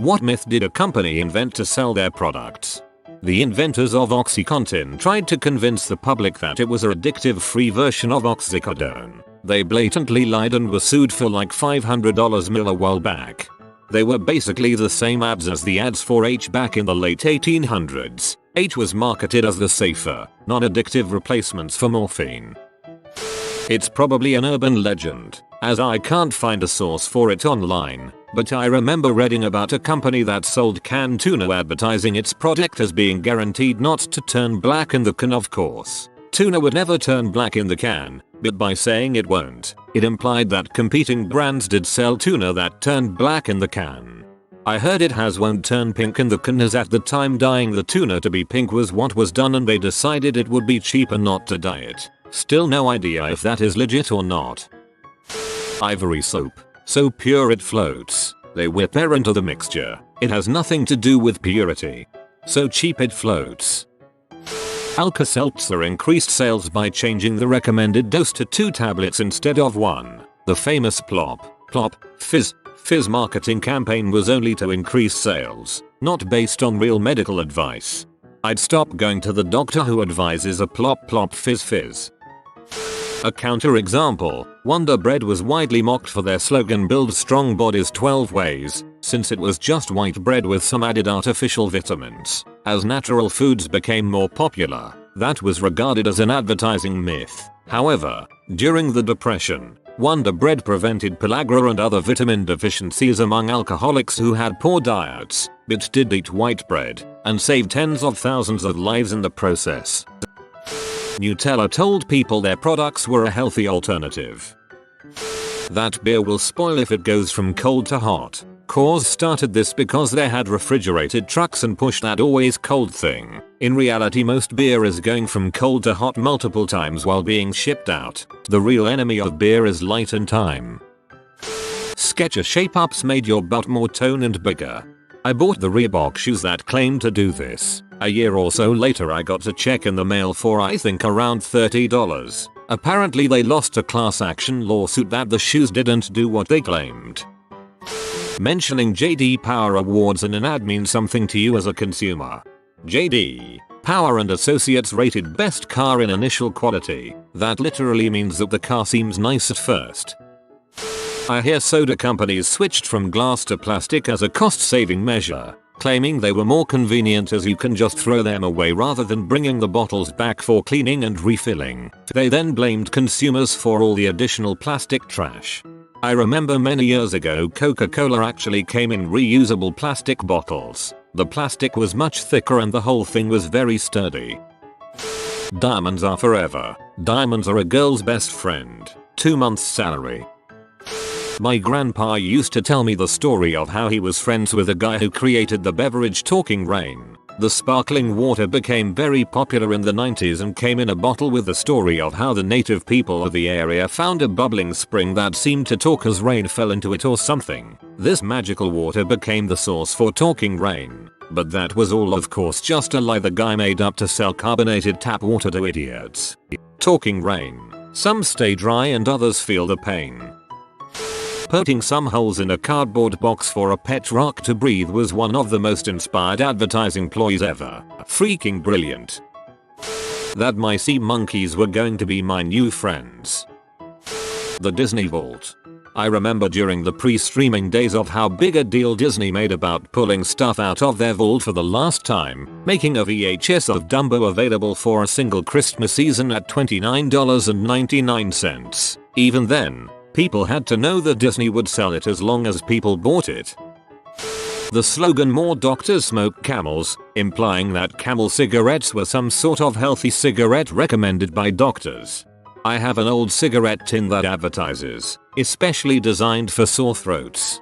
What myth did a company invent to sell their products? The inventors of OxyContin tried to convince the public that it was a addictive-free version of oxycodone. They blatantly lied and were sued for like $500 a while back. They were basically the same ads as the ads for H back in the late 1800s. H was marketed as the safer, non-addictive replacements for morphine. It's probably an urban legend, as I can't find a source for it online, but I remember reading about a company that sold canned tuna advertising its product as being guaranteed not to turn black in the can. Of course, tuna would never turn black in the can, but by saying it won't, it implied that competing brands did sell tuna that turned black in the can. I heard it has won't turn pink in the can, as at the time dyeing the tuna to be pink was what was done and they decided it would be cheaper not to dye it. Still no idea if that is legit or not. Ivory soap. So pure it floats. They whip air into the mixture. It has nothing to do with purity. So cheap it floats. Alka-Seltzer increased sales by changing the recommended dose to 2 tablets instead of 1. The famous plop, plop, fizz marketing campaign was only to increase sales, not based on real medical advice. I'd stop going to the doctor who advises a plop plop fizz. A counterexample, Wonder Bread was widely mocked for their slogan "Build Strong Bodies 12 Ways," since it was just white bread with some added artificial vitamins. As natural foods became more popular, that was regarded as an advertising myth. However, during the Depression, Wonder Bread prevented pellagra and other vitamin deficiencies among alcoholics who had poor diets, but did eat white bread, and saved tens of thousands of lives in the process. Nutella told people their products were a healthy alternative. That beer will spoil if it goes from cold to hot. Coors started this because they had refrigerated trucks and pushed that always cold thing. In reality, most beer is going from cold to hot multiple times while being shipped out. The real enemy of beer is light and time. Skechers shape-ups made your butt more toned and bigger. I bought the Reebok shoes that claimed to do this. A year or so later I got a check in the mail for I think around $30. Apparently they lost a class action lawsuit that the shoes didn't do what they claimed. Mentioning JD Power Awards in an ad means something to you as a consumer. JD Power and Associates rated best car in initial quality. That literally means that the car seems nice at first. I hear soda companies switched from glass to plastic as a cost-saving measure, claiming they were more convenient as you can just throw them away rather than bringing the bottles back for cleaning and refilling. They then blamed consumers for all the additional plastic trash. I remember many years ago Coca-Cola actually came in reusable plastic bottles. The plastic was much thicker and the whole thing was very sturdy. Diamonds are forever. Diamonds are a girl's best friend. 2 months salary. My grandpa used to tell me the story of how he was friends with a guy who created the beverage Talking Rain. The sparkling water became very popular in the 90s and came in a bottle with the story of how the native people of the area found a bubbling spring that seemed to talk as rain fell into it or something. This magical water became the source for Talking Rain. But that was all of course just a lie the guy made up to sell carbonated tap water to idiots. Talking Rain. Some stay dry and others feel the pain. Putting some holes in a cardboard box for a pet rock to breathe was one of the most inspired advertising ploys ever. Freaking brilliant. That my sea monkeys were going to be my new friends. The Disney Vault. I remember during the pre-streaming days of how big a deal Disney made about pulling stuff out of their vault for the last time, making a VHS of Dumbo available for a single Christmas season at $29.99. Even then, people had to know that Disney would sell it as long as people bought it. The slogan "More doctors smoke Camels," implying that Camel cigarettes were some sort of healthy cigarette recommended by doctors. I have an old cigarette tin that advertises, especially designed for sore throats.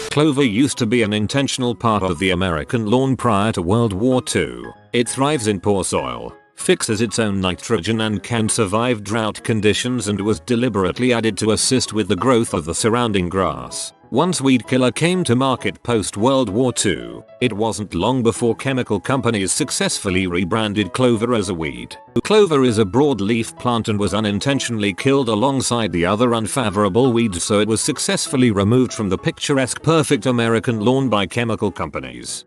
Clover used to be an intentional part of the American lawn prior to World War II. It thrives in poor soil, fixes its own nitrogen and can survive drought conditions, and was deliberately added to assist with the growth of the surrounding grass. Once weed killer came to market post-World War II, it wasn't long before chemical companies successfully rebranded clover as a weed. Clover is a broadleaf plant and was unintentionally killed alongside the other unfavorable weeds, so it was successfully removed from the picturesque perfect American lawn by chemical companies.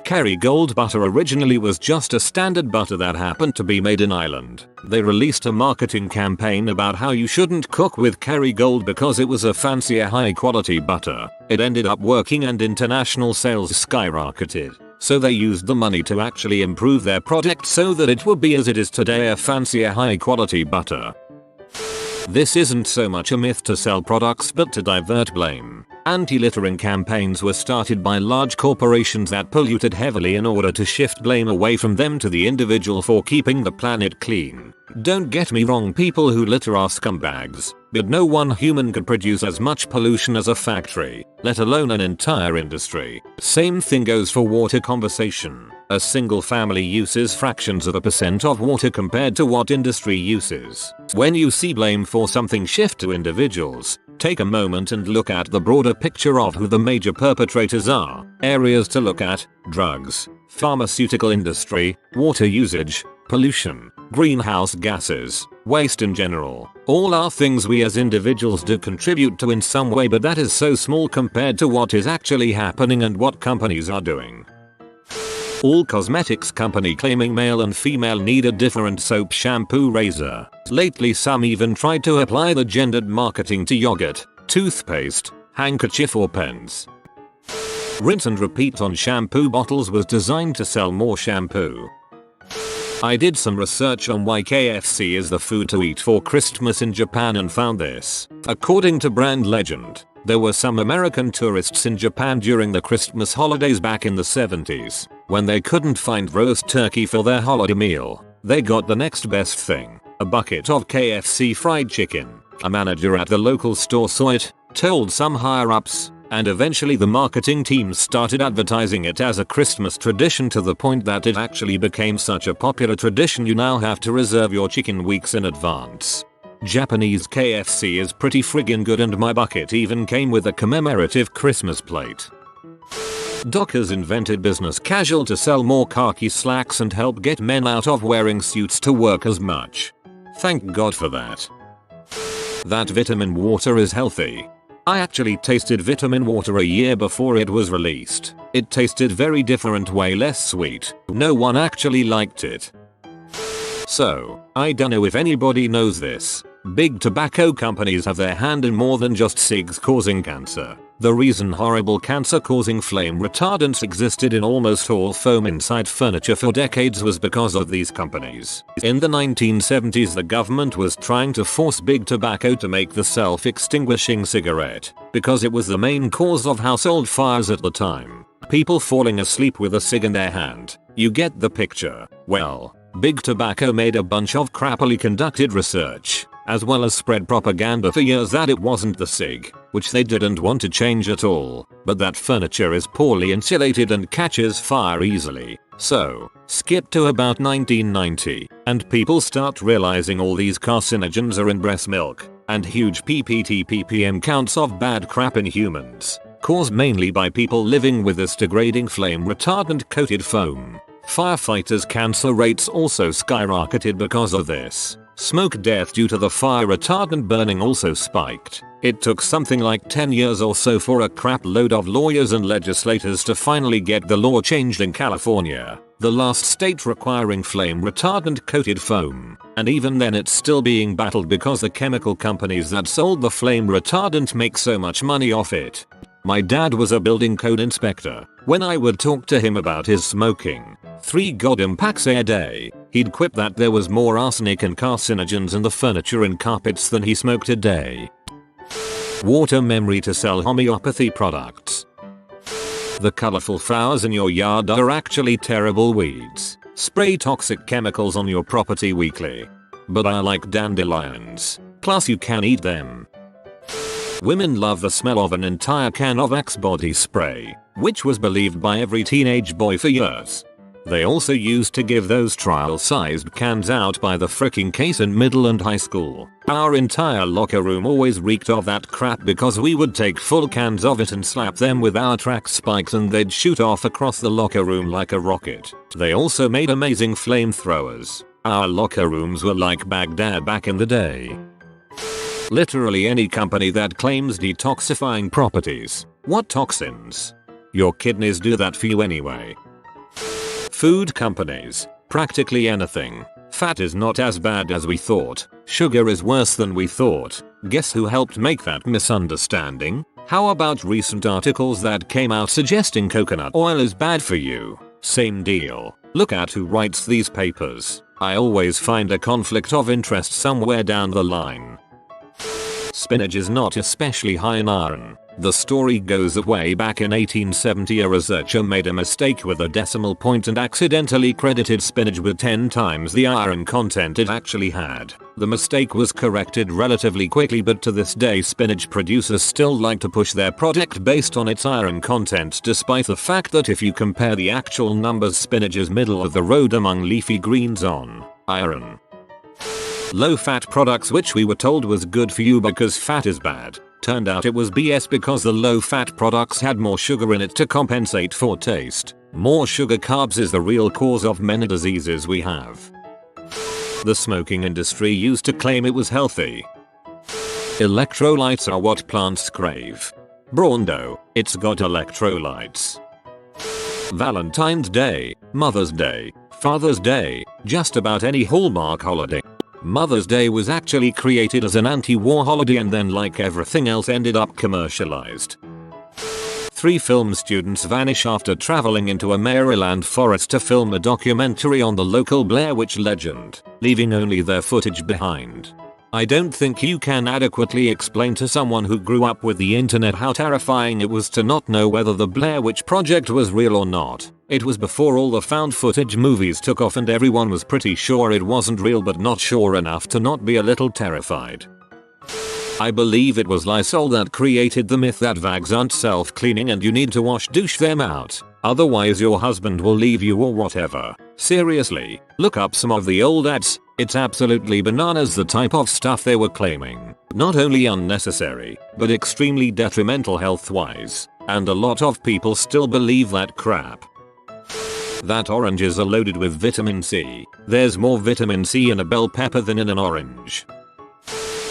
Kerrygold butter originally was just a standard butter that happened to be made in Ireland. They released a marketing campaign about how you shouldn't cook with Kerrygold because it was a fancier high quality butter. It ended up working and international sales skyrocketed. So they used the money to actually improve their product so that it would be as it is today, a fancier high quality butter. This isn't so much a myth to sell products but to divert blame. Anti-littering campaigns were started by large corporations that polluted heavily in order to shift blame away from them to the individual for keeping the planet clean. Don't get me wrong, people who litter are scumbags, but no one human could produce as much pollution as a factory, let alone an entire industry. Same thing goes for water conservation. A single family uses fractions of a percent of water compared to what industry uses. When you see blame for something shift to individuals, take a moment and look at the broader picture of who the major perpetrators are. Areas to look at: drugs, pharmaceutical industry, water usage, pollution, greenhouse gases, waste in general. All are things we as individuals do contribute to in some way, but that is so small compared to what is actually happening and what companies are doing. All cosmetics company claiming male and female need a different soap, shampoo, razor. Lately some even tried to apply the gendered marketing to yogurt, toothpaste, handkerchief or pens. Rinse and repeat on shampoo bottles was designed to sell more shampoo. I did some research on why KFC is the food to eat for Christmas in Japan and found this. According to brand legend, there were some American tourists in Japan during the Christmas holidays back in the 70s. When they couldn't find roast turkey for their holiday meal, they got the next best thing: a bucket of KFC fried chicken. A manager at the local store saw it, told some higher ups, and eventually the marketing team started advertising it as a Christmas tradition, to the point that it actually became such a popular tradition you now have to reserve your chicken weeks in advance. Japanese KFC is pretty friggin' good, and my bucket even came with a commemorative Christmas plate. Dockers invented business casual to sell more khaki slacks and help get men out of wearing suits to work as much. Thank God for that. That vitamin water is healthy. I actually tasted vitamin water a year before it was released. It tasted very different, way less sweet. No one actually liked it. So, I don't know if anybody knows this. Big tobacco companies have their hand in more than just cigs causing cancer. The reason horrible cancer-causing flame retardants existed in almost all foam inside furniture for decades was because of these companies. In the 1970s, the government was trying to force big tobacco to make the self-extinguishing cigarette, because it was the main cause of household fires at the time. People falling asleep with a cig in their hand. You get the picture. Well, big tobacco made a bunch of crappily conducted research, as well as spread propaganda for years that it wasn't the cig, which they didn't want to change at all, but that furniture is poorly insulated and catches fire easily. So, skip to about 1990, and people start realizing all these carcinogens are in breast milk, and huge ppm counts of bad crap in humans, caused mainly by people living with this degrading flame retardant coated foam. Firefighters' cancer rates also skyrocketed because of this. Smoke death due to the fire retardant burning also spiked. It took something like 10 years or so for a crap load of lawyers and legislators to finally get the law changed in California, the last state requiring flame retardant coated foam. And even then it's still being battled because the chemical companies that sold the flame retardant make so much money off it. My dad was a building code inspector. When I would talk to him about his smoking 3 goddamn packs a day, he'd quip that there was more arsenic and carcinogens in the furniture and carpets than he smoked a day. Water memory to sell homeopathy products. The colorful flowers in your yard are actually terrible weeds. Spray toxic chemicals on your property weekly. But I like dandelions. Plus you can eat them. Women love the smell of an entire can of Axe body spray, which was believed by every teenage boy for years. They also used to give those trial-sized cans out by the fricking case in middle and high school. Our entire locker room always reeked of that crap because we would take full cans of it and slap them with our track spikes and they'd shoot off across the locker room like a rocket. They also made amazing flamethrowers. Our locker rooms were like Baghdad back in the day. Literally any company that claims detoxifying properties. What toxins? Your kidneys do that for you anyway. Food companies. Practically anything. Fat is not as bad as we thought. Sugar is worse than we thought. Guess who helped make that misunderstanding? How about recent articles that came out suggesting coconut oil is bad for you? Same deal. Look at who writes these papers. I always find a conflict of interest somewhere down the line. Spinach is not especially high in iron. The story goes that way back in 1870 a researcher made a mistake with a decimal point and accidentally credited spinach with 10 times the iron content it actually had. The mistake was corrected relatively quickly, but to this day spinach producers still like to push their product based on its iron content, despite the fact that if you compare the actual numbers, spinach is middle of the road among leafy greens on iron. Low fat products, which we were told was good for you because fat is bad. Turned out it was BS because the low fat products had more sugar in it to compensate for taste. More sugar carbs is the real cause of many diseases we have. The smoking industry used to claim it was healthy. Electrolytes are what plants crave. Brawndo, it's got electrolytes. Valentine's Day, Mother's Day, Father's Day, just about any Hallmark holiday. Mother's Day was actually created as an anti-war holiday and then, like everything else, ended up commercialized. 3 film students vanish after traveling into a Maryland forest to film a documentary on the local Blair Witch legend, leaving only their footage behind. I don't think you can adequately explain to someone who grew up with the internet how terrifying it was to not know whether the Blair Witch Project was real or not. It was before all the found footage movies took off and everyone was pretty sure it wasn't real, but not sure enough to not be a little terrified. I believe it was Lysol that created the myth that vags aren't self-cleaning and you need to douche them out. Otherwise your husband will leave you or whatever. Seriously, look up some of the old ads. It's absolutely bananas the type of stuff they were claiming. Not only unnecessary, but extremely detrimental health-wise. And a lot of people still believe that crap. That oranges are loaded with vitamin C. There's more vitamin C in a bell pepper than in an orange.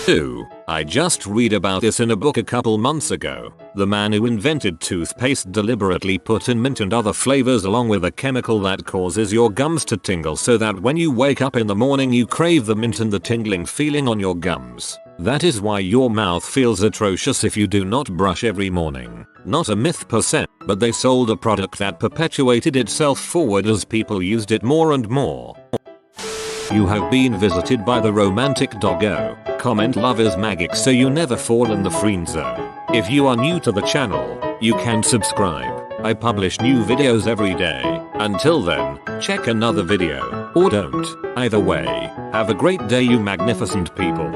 2. I just read about this in a book a couple months ago. The man who invented toothpaste deliberately put in mint and other flavors along with a chemical that causes your gums to tingle so that when you wake up in the morning you crave the mint and the tingling feeling on your gums. That is why your mouth feels atrocious if you do not brush every morning. Not a myth per se, but they sold a product that perpetuated itself forward as people used it more and more. You have been visited by the romantic doggo. Comment love is magic so you never fall in the friend zone. If you are new to the channel, you can subscribe. I publish new videos every day. Until then, check another video, or don't. Either way, have a great day you magnificent people.